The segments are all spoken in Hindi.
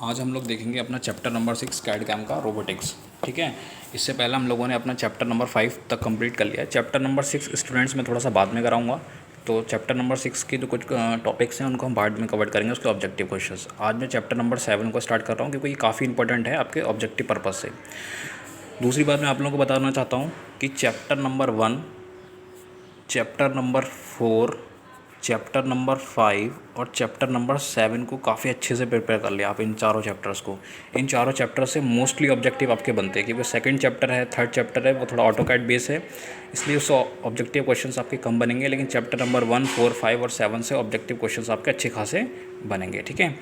आज हम लोग देखेंगे अपना चैप्टर नंबर 6 कैड कैम का रोबोटिक्स। ठीक है, इससे पहले हम लोगों ने अपना चैप्टर नंबर 5 तक कंप्लीट कर लिया है। चैप्टर नंबर 6 स्टूडेंट्स में थोड़ा सा बाद में कराऊंगा। तो चैप्टर नंबर 6 के जो कुछ टॉपिक्स हैं उनको हम बाद में कवर करेंगे, उसके ऑब्जेक्टिव क्वेश्चंस। आज मैं चैप्टर नंबर 7 को स्टार्ट कर रहा हूँ क्योंकि ये काफ़ी इंपॉर्टेंट है आपके ऑब्जेक्टिव पर्पज़ से। दूसरी बात मैं आप लोगों को बताना चाहता हूँ कि chapter number 1, chapter number 4, chapter number 5 और चैप्टर नंबर 7 को काफ़ी अच्छे से प्रिपेयर कर लिया आप इन चारों चैप्टर्स को। इन चारों चैप्टर से मोस्टली ऑब्जेक्टिव आपके बनते हैं क्योंकि सेकंड चैप्टर है, थर्ड चैप्टर है, वो थोड़ा ऑटोकैड बेस है, इसलिए उस ऑब्जेक्टिव क्वेश्चंस आपके कम बनेंगे। लेकिन चैप्टर नंबर 1, 4, 5 और 7 से ऑब्जेक्टिव क्वेश्चंस आपके अच्छे खासे बनेंगे। ठीक है,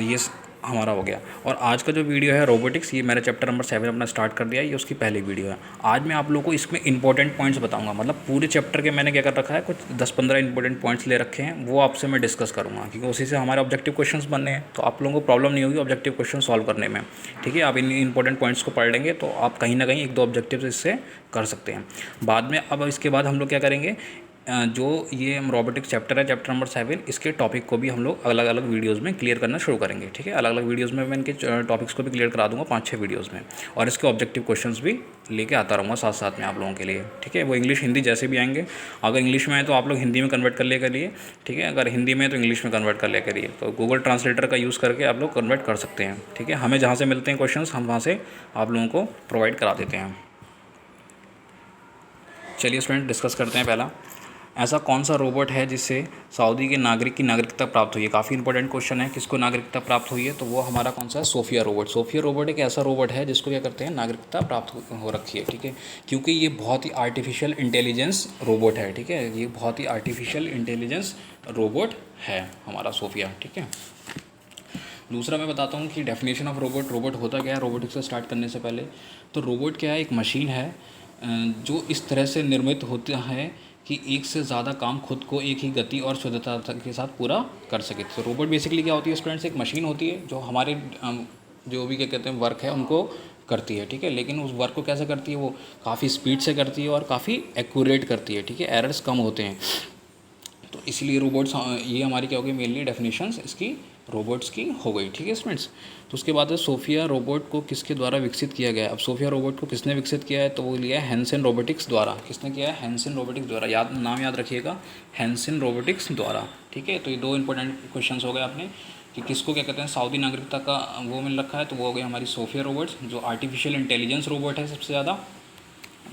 ये हमारा हो गया। और आज का जो वीडियो है रोबोटिक्स, ये मैंने चैप्टर नंबर 7 अपना स्टार्ट कर दिया है, ये उसकी पहली वीडियो है। आज मैं आप लोगों को इसमें इंपॉर्टेंट पॉइंट्स बताऊंगा, मतलब पूरे चैप्टर के मैंने क्या कर रखा है, कुछ 10-15 इंपॉर्टेंट पॉइंट्स ले रखे हैं, वो आपसे मैं डिस्कस करूँगा क्योंकि उसी से हमारे ऑब्जेक्टिव क्वेश्चंस बनने हैं, तो आप लोगों को प्रॉब्लम नहीं होगी ऑब्जेक्टिव क्वेश्चन सॉल्व करने में। ठीक है, आप इन इंपॉर्टेंट पॉइंट्स को पढ़ लेंगे तो आप कहीं ना कहीं 1-2 ऑब्जेक्टिव इससे कर सकते हैं बाद में। अब इसके बाद हम लोग क्या करेंगे, जो ये रोबोटिक्स चैप्टर है, चैप्टर नंबर 7, इसके टॉपिक को भी हम लोग अलग अलग वीडियोस में क्लियर करना शुरू करेंगे। ठीक है, अलग अलग वीडियोस में मैं इनके टॉपिक्स को भी क्लियर करा दूंगा 5-6 वीडियोस में, और इसके ऑब्जेक्टिव क्वेश्चंस भी लेके आता रहूँगा साथ साथ में आप लोगों के लिए। ठीक है, वो इंग्लिश हिंदी जैसे भी आएंगे, अगर इंग्लिश में आए तो आप लोग हिंदी में कन्वर्ट कर लिया करिए। ठीक है, अगर हिंदी में है तो इंग्लिश में कन्वर्ट कर लिया करिए, तो गूगल ट्रांसलेटर का यूज़ करके आप लोग कन्वर्ट कर सकते हैं। ठीक है, हमें जहाँ से मिलते हैं क्वेश्चन हम वहाँ से आप लोगों को प्रोवाइड करा देते हैं। चलिए स्टूडेंट डिस्कस करते हैं। पहला, ऐसा कौन सा रोबोट है जिससे सऊदी के नागरिक की नागरिकता प्राप्त हुई है? काफ़ी इंपॉर्टेंट क्वेश्चन है, किसको नागरिकता प्राप्त हुई है? तो वो हमारा कौन सा है, सोफिया रोबोट। सोफिया रोबोट एक ऐसा रोबोट है जिसको क्या करते हैं, नागरिकता प्राप्त हो रखी है। ठीक है, क्योंकि ये बहुत ही आर्टिफिशियल इंटेलिजेंस रोबोट है। ठीक है, ये बहुत ही आर्टिफिशियल इंटेलिजेंस रोबोट है हमारा सोफिया। ठीक है, दूसरा मैं बताता हूँ कि डेफिनेशन ऑफ रोबोट। रोबोट होता क्या है रोबोटिक्स से स्टार्ट करने से पहले? तो रोबोट क्या है, एक मशीन है जो इस तरह से निर्मित होता है कि एक से ज़्यादा काम खुद को एक ही गति और शुद्धता के साथ पूरा कर सके। तो रोबोट बेसिकली क्या होती है स्टूडेंट्स, एक मशीन होती है जो हमारे जो भी क्या कहते हैं वर्क है उनको करती है। ठीक है, लेकिन उस वर्क को कैसे करती है, वो काफ़ी स्पीड से करती है और काफ़ी एक्यूरेट करती है। ठीक है, एरर्स कम होते हैं, तो इसलिए रोबोट्स, ये हमारी क्या होगी मेनली डेफिनेशंस इसकी रोबोट्स की हो गई। ठीक है स्टूडेंट्स, तो उसके बाद सोफिया रोबोट को किसके द्वारा विकसित किया गया है? अब सोफिया रोबोट को किसने विकसित किया है? तो वो लिया है हैंसन रोबोटिक्स द्वारा। किसने किया है? हैंसन रोबोटिक्स द्वारा। नाम याद रखिएगा, हैंसन रोबोटिक्स द्वारा। ठीक है, तो ये 2 इंपॉर्टेंट क्वेश्चन हो गए आपने कि किसको क्या कहते हैं सऊदी नागरिकता का वो मिल रखा है, तो वो हो गई हमारी सोफिया रोबोट्स जो आर्टिफिशियल इंटेलिजेंस रोबोट है सबसे ज़्यादा।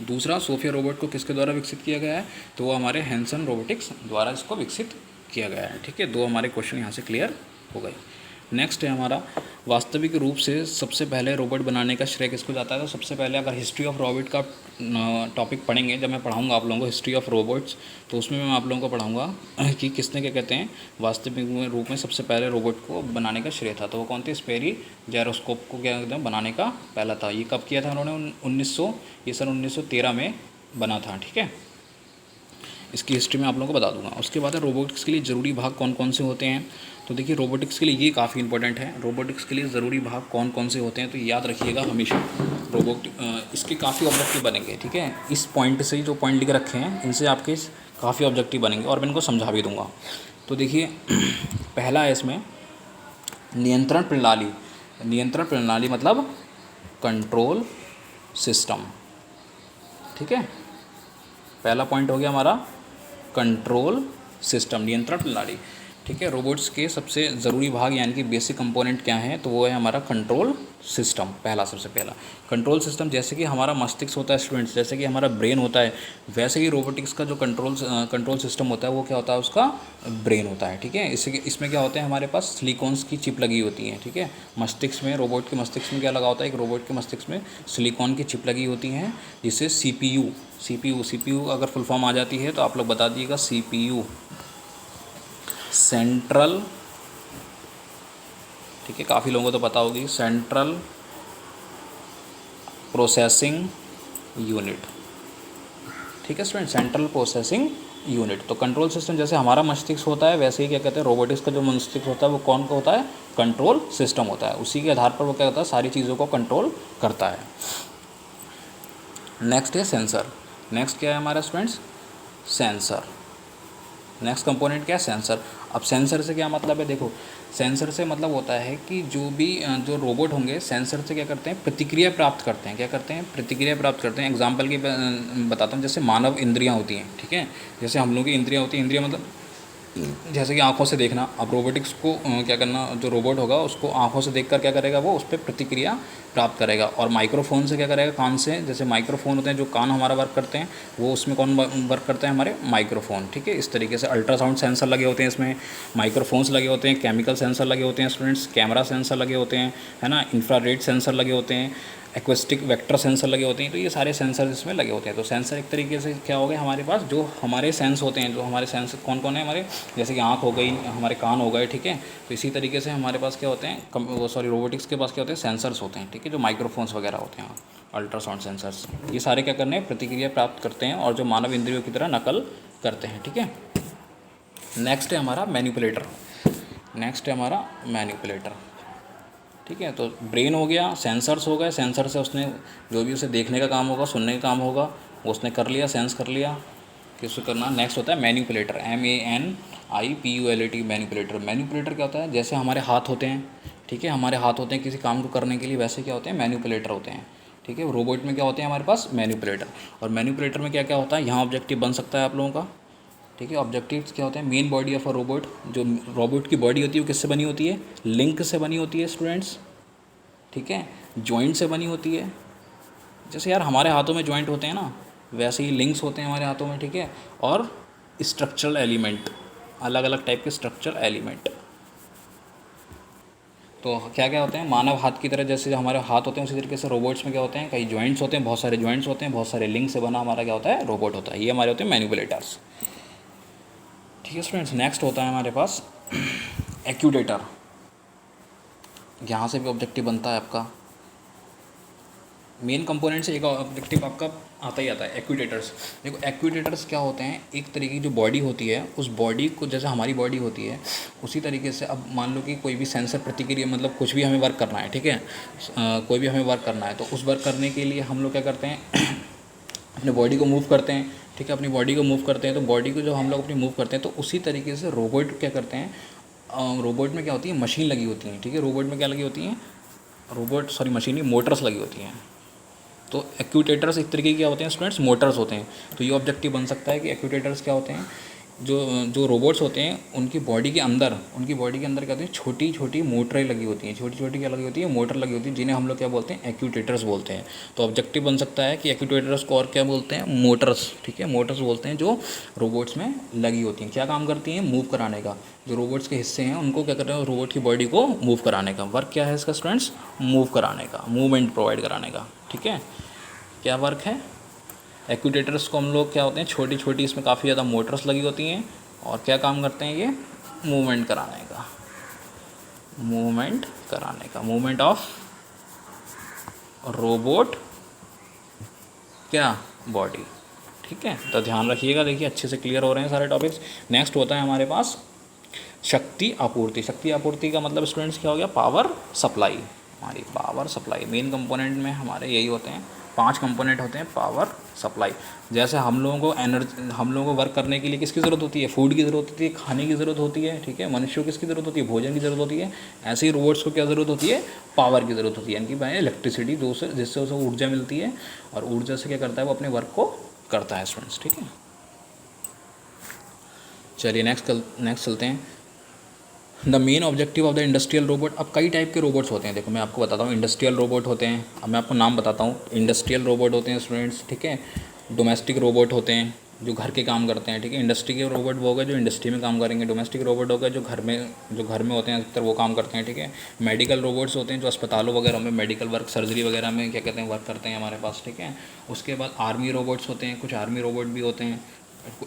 दूसरा, सोफिया रोबोट को किसके द्वारा विकसित किया गया है? तो वो हमारे हैंसन रोबोटिक्स द्वारा इसको विकसित किया गया है। ठीक है, 2 हमारे क्वेश्चन यहाँ से क्लियर हो गए। नेक्स्ट है हमारा, वास्तविक रूप से सबसे पहले रोबोट बनाने का श्रेय किसको जाता है? तो सबसे पहले अगर हिस्ट्री ऑफ रोबोट का टॉपिक पढ़ेंगे, जब मैं पढ़ाऊंगा आप लोगों को हिस्ट्री ऑफ रोबोट्स, तो उसमें मैं आप लोगों को पढ़ाऊंगा कि किसने क्या कहते हैं वास्तविक रूप में सबसे पहले रोबोट को बनाने का श्रेय था। तो वो कौन थे? स्पेरी जायरोस्कोप को क्या कहते हैं बनाने का पहला था। ये कब किया था उन्होंने? 1900, ये सन 1913 में बना था। ठीक है, इसकी हिस्ट्री में आप लोगों को बता दूंगा। उसके बाद है रोबोटिक्स के लिए ज़रूरी भाग कौन कौन से होते हैं? तो देखिए रोबोटिक्स के लिए ये काफ़ी इंपॉर्टेंट है, रोबोटिक्स के लिए ज़रूरी भाग कौन कौन से होते हैं, तो याद रखिएगा हमेशा। इसके काफ़ी ऑब्जेक्टिव बनेंगे। ठीक है, इस पॉइंट से जो पॉइंट लिख रखे हैं इनसे आपके काफ़ी ऑब्जेक्टिव बनेंगे और मैं इनको समझा भी दूंगा। तो देखिए पहला है इसमें नियंत्रण प्रणाली। नियंत्रण प्रणाली मतलब कंट्रोल सिस्टम। ठीक है, पहला पॉइंट हो गया हमारा कंट्रोल सिस्टम, नियंत्रण प्रणाली। ठीक है, रोबोट्स के सबसे ज़रूरी भाग यानी कि बेसिक कंपोनेंट क्या है? तो वो है हमारा कंट्रोल सिस्टम। पहला, सबसे पहला कंट्रोल सिस्टम। जैसे कि हमारा मस्तिष्क होता है स्टूडेंट्स, जैसे कि हमारा ब्रेन होता है, वैसे ही रोबोटिक्स का जो कंट्रोल सिस्टम होता है वो क्या होता है? उसका ब्रेन होता है। ठीक है, इसमें क्या होता है, हमारे पास सिलिकॉन्स की चिप लगी होती है। ठीक है, मस्तिष्क में, रोबोट के मस्तिष्क में क्या लगा होता है? एक रोबोट के मस्तिष्क में सिलिकॉन की चिप लगी होती है जिसे CPU अगर फुल फॉर्म आ जाती है तो आप लोग बता दीजिएगा। CPU सेंट्रल, ठीक है, काफ़ी लोगों को तो पता होगी, सेंट्रल प्रोसेसिंग यूनिट। ठीक है स्टूडेंट, सेंट्रल प्रोसेसिंग यूनिट। तो कंट्रोल सिस्टम जैसे हमारा मस्तिष्क होता है वैसे ही क्या कहते हैं रोबोटिक्स का जो मस्तिष्क होता है वो कौन का होता है? कंट्रोल सिस्टम होता है। उसी के आधार पर वो क्या होता है? सारी चीज़ों को कंट्रोल करता है। नेक्स्ट है सेंसर। नेक्स्ट क्या है हमारा स्टूडेंट्स? सेंसर। नेक्स्ट कंपोनेंट क्या है? सेंसर। अब सेंसर से क्या मतलब है? देखो सेंसर से मतलब होता है कि जो भी जो रोबोट होंगे सेंसर से क्या करते हैं, प्रतिक्रिया प्राप्त करते हैं। क्या करते हैं, प्रतिक्रिया प्राप्त करते हैं। एग्जाम्पल की बताता हूँ, जैसे मानव इंद्रियाँ होती हैं, ठीक है, जैसे हम लोगों की इंद्रियाँ होती हैं, इंद्रियाँ मतलब जैसे कि आंखों से देखना। अब रोबोटिक्स को क्या करना, जो रोबोट होगा उसको आंखों से देखकर क्या करेगा, वो उस पर प्रतिक्रिया प्राप्त करेगा। और माइक्रोफोन से क्या करेगा, कान से, जैसे माइक्रोफोन होते हैं जो कान हमारा वर्क करते हैं, वो उसमें कौन वर्क करते हैं, हमारे माइक्रोफोन, ठीक है। इस तरीके से अल्ट्रासाउंड सेंसर लगे होते हैं इसमें, माइक्रोफोन्स लगे होते हैं, केमिकल सेंसर लगे होते हैं स्टूडेंट्स, कैमरा सेंसर लगे होते हैं, है ना, इंफ्रारेड सेंसर लगे होते हैं, एक्वेस्टिक वेक्टर सेंसर लगे होते हैं। तो ये सारे सेंसर इसमें लगे होते हैं। तो सेंसर एक तरीके से क्या हो गए हमारे पास, जो हमारे सेंस होते हैं, जो हमारे सेंस कौन कौन है हमारे, जैसे कि आँख हो गई, हमारे कान हो गए, ठीक है। तो इसी तरीके से हमारे पास क्या होते हैं, वो सॉरी रोबोटिक्स के पास क्या होते हैं, सेंसर्स होते हैं, ठीक है, जो माइक्रोफोन्स वगैरह होते हैं, अल्ट्रासाउंड सेंसर्स। ये सारे क्या करने हैं, प्रतिक्रिया प्राप्त करते हैं और जो मानव इंद्रियों की तरह नकल करते हैं, ठीक है। नेक्स्ट है हमारा मैनिपुलेटर। नेक्स्ट है हमारा मैनिपुलेटर, ठीक है। तो ब्रेन हो गया, सेंसर्स हो गए, सेंसर से उसने जो भी उसे देखने का काम होगा, सुनने का काम होगा, वो उसने कर लिया, सेंस कर लिया, किसको करना। नेक्स्ट होता है मैनिपुलेटर, MANIPULAT, मैनिपुलेटर। मैनिपुलेटर क्या होता है, जैसे हमारे हाथ होते हैं, ठीक है, हमारे हाथ होते हैं किसी काम को करने के लिए, वैसे क्या होते हैं, मैनिपुलेटर होते हैं, ठीक है। रोबोट में क्या होते हैं हमारे पास, मैनिपुलेटर। और मैनिपुलेटर में क्या क्या होता है, यहाँ ऑब्जेक्टिव बन सकता है आप लोगों का, ठीक है। ऑब्जेक्टिव्स क्या होते हैं, main body of a robot, जो रोबोट की बॉडी होती है वो किससे बनी होती है, लिंक से बनी होती है स्टूडेंट्स, ठीक है, जॉइंट से बनी होती है। जैसे यार हमारे हाथों में जॉइंट होते हैं ना, वैसे ही लिंक्स होते हैं हमारे हाथों में, ठीक है। और स्ट्रक्चरल एलिमेंट, अलग अलग टाइप के स्ट्रक्चरल एलिमेंट। तो क्या क्या होते हैं, मानव हाथ की तरह जैसे हमारे हाथ होते हैं उसी तरीके से रोबोट्स में क्या होते हैं, कई जॉइंट्स होते हैं, बहुत सारे जॉइंट्स होते हैं, बहुत सारे लिंक से बना हमारा क्या होता है, रोबोट होता है। ये हमारे होते हैं मैनिपुलेटर्स, ठीक है स्टूडेंट्स। नेक्स्ट होता है हमारे पास एक्यूडेटर। यहाँ से भी ऑब्जेक्टिव बनता है आपका, मेन कंपोनेंट से एक ऑब्जेक्टिव आपका आता ही आता है, एक्यूडेटर्स। देखो एक्यूडेटर्स क्या होते हैं, एक तरीके की जो बॉडी होती है, उस बॉडी को जैसे हमारी बॉडी होती है उसी तरीके से, अब मान लो कि कोई भी सेंसर प्रतिक्रिया, मतलब कुछ भी हमें वर्क करना है, ठीक है, कोई भी हमें वर्क करना है, तो उस वर्क करने के लिए हम लोग क्या करते हैं अपने बॉडी को मूव करते हैं, ठीक है, अपनी बॉडी को मूव करते हैं। तो बॉडी को जब हम लोग अपनी मूव करते हैं तो उसी तरीके से रोबोट क्या करते हैं, रोबोट में क्या होती है, मशीन लगी होती है, ठीक है। रोबोट में क्या लगी होती हैं, मशीन ही मोटर्स लगी होती हैं। तो एक्यूटेटर्स एक तरीके के क्या होते हैं स्टूडेंट्स, मोटर्स होते हैं। तो ये ऑब्जेक्टिव बन सकता है कि एक्यूटेटर्स क्या होते हैं, जो जो रोबोट्स होते हैं उनकी बॉडी के अंदर क्या होती है, छोटी छोटी मोटरें लगी होती हैं, छोटी छोटी क्या लगी होती है, मोटर लगी होती है, जिन्हें हम लोग क्या बोलते हैं, एक्यूटेटर्स बोलते हैं। तो ऑब्जेक्टिव बन सकता है कि एक्यूटेटर्स को और क्या बोलते हैं, मोटर्स, ठीक है, मोटर्स बोलते हैं, जो रोबोट्स में लगी होती हैं। क्या काम करती हैं, मूव कराने का। जो रोबोट्स के हिस्से हैं उनको क्या कर रहे हैं, रोबोट की बॉडी को मूव कराने का वर्क क्या है इसका स्टूडेंट्स, मूव कराने का, मूवमेंट प्रोवाइड कराने का, ठीक है। क्या वर्क है, एक्यूटेटर्स को हम लोग क्या होते हैं, छोटी छोटी इसमें काफ़ी ज़्यादा मोटर्स लगी होती हैं, और क्या काम करते हैं ये, मूवमेंट कराने का, मूवमेंट ऑफ रोबोट क्या, बॉडी, ठीक है। तो ध्यान रखिएगा, देखिए अच्छे से क्लियर हो रहे हैं सारे टॉपिक्स। नेक्स्ट होता है हमारे पास शक्ति आपूर्ति। शक्ति आपूर्ति का मतलब स्टूडेंट्स क्या हो गया, पावर सप्लाई। हमारी पावर सप्लाई मेन कंपोनेंट में हमारे यही होते हैं, 5 कंपोनेंट होते हैं पावर सप्लाई। जैसे हम लोगों को वर्क करने के लिए किसकी ज़रूरत होती है, फूड की ज़रूरत होती है, खाने की ज़रूरत होती है, ठीक है। मनुष्यों को किसकी ज़रूरत होती है, भोजन की ज़रूरत होती है। ऐसे ही रोबोट्स को क्या ज़रूरत होती है, पावर की ज़रूरत होती है, यानी कि भाई इलेक्ट्रिसिटी, जिससे उसे ऊर्जा मिलती है, और ऊर्जा से क्या करता है, वो अपने वर्क को करता है स्टूडेंट्स, ठीक है। चलिए नेक्स्ट चलते हैं, the main objective of the industrial robot. अब कई टाइप के रोबोट्स होते हैं, देखो मैं आपको बताता हूँ। इंडस्ट्रियल रोबोट होते हैं, अब मैं आपको नाम बताता हूँ। इंडस्ट्रियल रोबोट होते हैं स्टूडेंट्स, ठीक है। डोमेस्टिक रोबोट होते हैं, जो घर के काम करते हैं, ठीक है। इंडस्ट्री के रोबोट वो हो गए जो इंडस्ट्री में काम करेंगे। डोमेस्टिक रोबोट हो गए जो घर में होते हैं, अधिकतर वो काम करते हैं, ठीक है। मेडिकल रोबोट्स होते हैं जो अस्पतालों वगैरह में मेडिकल वर्क, सर्जरी वगैरह में क्या कहते हैं, वर्क करते हैं हमारे पास, ठीक है। उसके बाद आर्मी रोबोट्स होते हैं, कुछ आर्मी रोबोट भी होते हैं,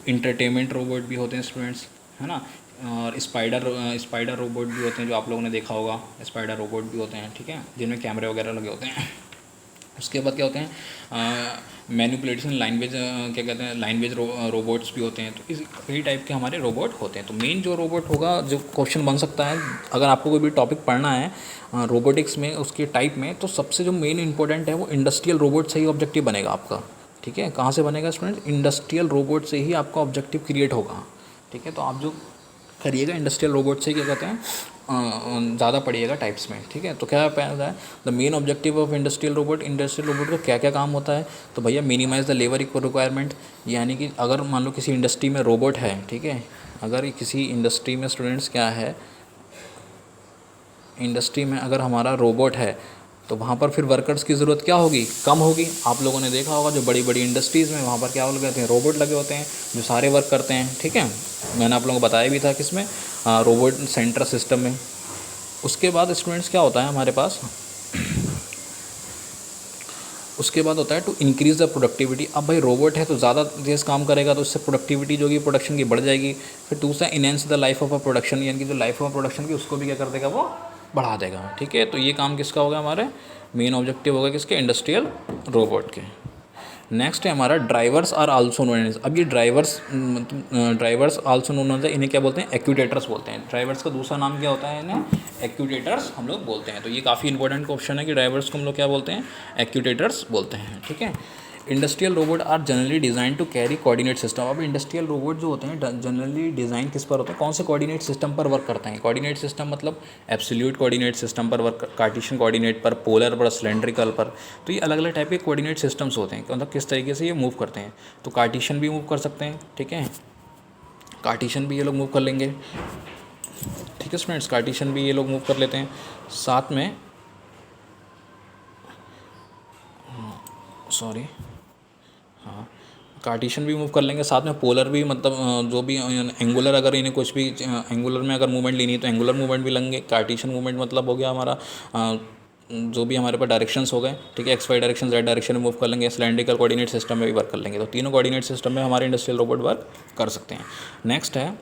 इंटरटेनमेंट रोबोट भी होते हैं स्टूडेंट्स, है ना। और स्पाइडर रोबोट भी होते हैं, जो आप लोगों ने देखा होगा, स्पाइडर रोबोट भी होते हैं, ठीक है, जिनमें कैमरे वगैरह लगे होते हैं। उसके बाद क्या होते हैं, मैनिपुलेशन लैंग्वेज, क्या कहते हैं, लैंग्वेज रोबोट्स भी होते हैं। तो इस कई टाइप के हमारे रोबोट होते हैं। तो मेन जो रोबोट होगा, जो क्वेश्चन बन सकता है अगर आपको कोई भी टॉपिक पढ़ना है रोबोटिक्स में, उसके टाइप में, तो सबसे जो मेन इंपॉर्टेंट है वो इंडस्ट्रियल रोबोट से ही ऑब्जेक्टिव बनेगा आपका, ठीक है। कहाँ से बनेगा स्टूडेंट, इंडस्ट्रियल रोबोट से ही आपका ऑब्जेक्टिव क्रिएट होगा, ठीक है। तो आप जो करिएगा इंडस्ट्रियल रोबोट से क्या कहते हैं, ज़्यादा पढ़िएगा टाइप्स में, ठीक है। तो क्या होता है the main objective of industrial robot का क्या क्या काम होता है, तो भैया मिनिमाइज़ द लेबर रिक्वायरमेंट, यानी कि अगर मान लो किसी इंडस्ट्री में रोबोट है, ठीक है, अगर किसी इंडस्ट्री में स्टूडेंट्स क्या है, इंडस्ट्री में अगर हमारा रोबोट है तो वहाँ पर फिर वर्कर्स की ज़रूरत क्या होगी, कम होगी। आप लोगों ने देखा होगा जो बड़ी बड़ी इंडस्ट्रीज़ में वहाँ पर क्या लगे होते हैं, रोबोट लगे होते हैं जो सारे वर्क करते हैं, ठीक है। मैंने आप लोगों को बताया भी था किसमें, रोबोट सेंटर सिस्टम में। उसके बाद स्टूडेंट्स क्या होता है हमारे पास, उसके बाद होता है टू इंक्रीज़ द प्रोडक्टिविटी। अब भाई रोबोट है तो ज़्यादा देर काम करेगा तो इससे प्रोडक्टिविटी जो होगी प्रोडक्शन की बढ़ जाएगी। फिर दूसरा enhance the life of a production, यानी कि जो लाइफ ऑफ प्रोडक्शन की उसको भी क्या कर देगा, वो बढ़ा देगा, ठीक है। तो ये काम किसका होगा, हमारे मेन ऑब्जेक्टिव होगा किसके, इंडस्ट्रियल रोबोट के। नेक्स्ट है हमारा drivers are also known as. अब ये ड्राइवर्स आल्सो नोन एज, इन्हें क्या बोलते हैं, एक्यूटेटर्स बोलते हैं। ड्राइवर्स का दूसरा नाम क्या होता है, इन्हें एक्यूटेटर्स हम लोग बोलते हैं। तो ये काफ़ी इंपॉर्टेंट क्वेश्चन है कि ड्राइवर्स को हम लोग क्या बोलते हैं, एक्यूटेटर्स बोलते हैं, ठीक है। Industrial robot are generally design to carry coordinate system. अब इंडस्ट्रियल रोबोट जो होते हैं जनरली डिज़ाइन किस पर होते हैं, कौन से कोऑर्डिनेट सिस्टम पर वर्क करते हैं। कोऑर्डिनेट सिस्टम मतलब एब्सोल्यूट कोऑर्डिनेट सिस्टम पर वर्क, कार्टेशियन कोऑर्डिनेट पर, पोलर पर, सिलेंड्रिकल पर। तो ये अलग अलग टाइप के कोऑर्डिनेट सिस्टम्स होते हैं, मतलब किस तरीके से ये मूव करते हैं। तो कार्टेशियन भी मूव कर सकते हैं, ठीक है, कार्टेशियन भी ये लोग मूव कर लेंगे, ठीक है स्टूडेंट्स, कार्टेशियन भी ये लोग मूव कर लेते हैं। साथ में सॉरी हाँ, कार्टेशियन भी मूव कर लेंगे, साथ में पोलर भी, मतलब जो भी एंगुलर, अगर इन्हें कुछ भी एंगुलर में अगर मूवमेंट लेनी है तो एंगुलर मूवमेंट भी लेंगे। कार्टेशियन मूवमेंट मतलब हो गया हमारा जो भी हमारे पास डायरेक्शंस हो गए, ठीक है, X Y direction, Z direction में मूव कर लेंगे। सिलेंड्रिकल कोऑर्डिनेट सिस्टम में भी वर्क कर लेंगे। तो तीनों कोऑर्डिनेट सिस्टम में हमारे इंडस्ट्रियल रोबोट वर्क कर सकते हैं। नेक्स्ट है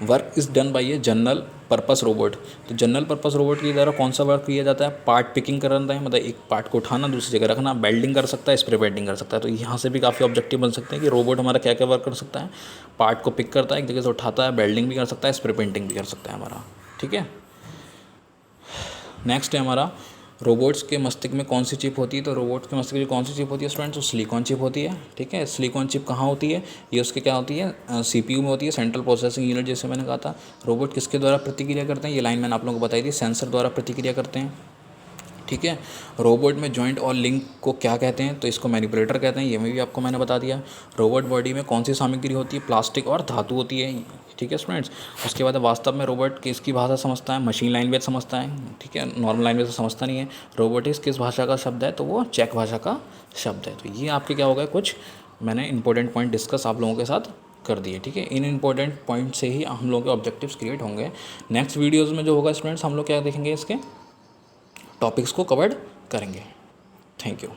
work is done by a general purpose robot. तो जनरल पर्पस रोबोट के द्वारा कौन सा वर्क किया जाता है, पार्ट पिकिंग करना है, मतलब एक पार्ट को उठाना दूसरी जगह रखना, बेल्डिंग कर सकता है, स्प्रे बेल्डिंग कर सकता है। तो यहाँ से भी काफ़ी ऑब्जेक्टिव बन सकते हैं कि रोबोट हमारा क्या क्या वर्क कर सकता है, पार्ट को पिक करता है, एक जगह से उठाता है, बेल्डिंग भी कर सकता है, स्प्रे पेंटिंग भी कर सकता है हमारा, ठीक है। नेक्स्ट है हमारा रोबोट्स के मस्तिष्क में कौन सी चिप होती है। तो रोबोट्स के मस्तिष्क में कौन सी चिप होती है स्टूडेंट्स, तो सिलिकॉन चिप होती है, ठीक है। सिलिकॉन चिप कहाँ होती है, ये उसके क्या होती है, सीपीयू में होती है, सेंट्रल प्रोसेसिंग यूनिट, जैसे मैंने कहा था। रोबोट किसके द्वारा प्रतिक्रिया करते हैं, ये लाइन मैंने आप लोगों को बताई थी, सेंसर द्वारा प्रतिक्रिया करते हैं, ठीक है। रोबोट में जॉइंट और लिंक को क्या कहते हैं, तो इसको मैनिपुलेटर कहते हैं, ये भी आपको मैंने बता दिया। रोबोट बॉडी में कौन सी सामग्री होती है, प्लास्टिक और धातु होती है, ठीक है स्टूडेंट्स। उसके बाद वास्तव में रोबोट किसकी भाषा समझता है, मशीन लैंग्वेज समझता है, ठीक है, नॉर्मल लैंग्वेज से समझता नहीं है। रोबोटिक्स किस भाषा का शब्द है, तो वो चेक भाषा का शब्द है। तो ये आपके क्या हो गए, कुछ मैंने इंपॉर्टेंट पॉइंट डिस्कस आप लोगों के साथ कर दिए, ठीक है। इन इंपॉर्टेंट पॉइंट से ही हम लोगों के ऑब्जेक्टिव्स क्रिएट होंगे। नेक्स्ट वीडियोज़ में जो होगा स्टूडेंट्स, हम लोग क्या देखेंगे, इसके टॉपिक्स को कवर्ड करेंगे। Thank you.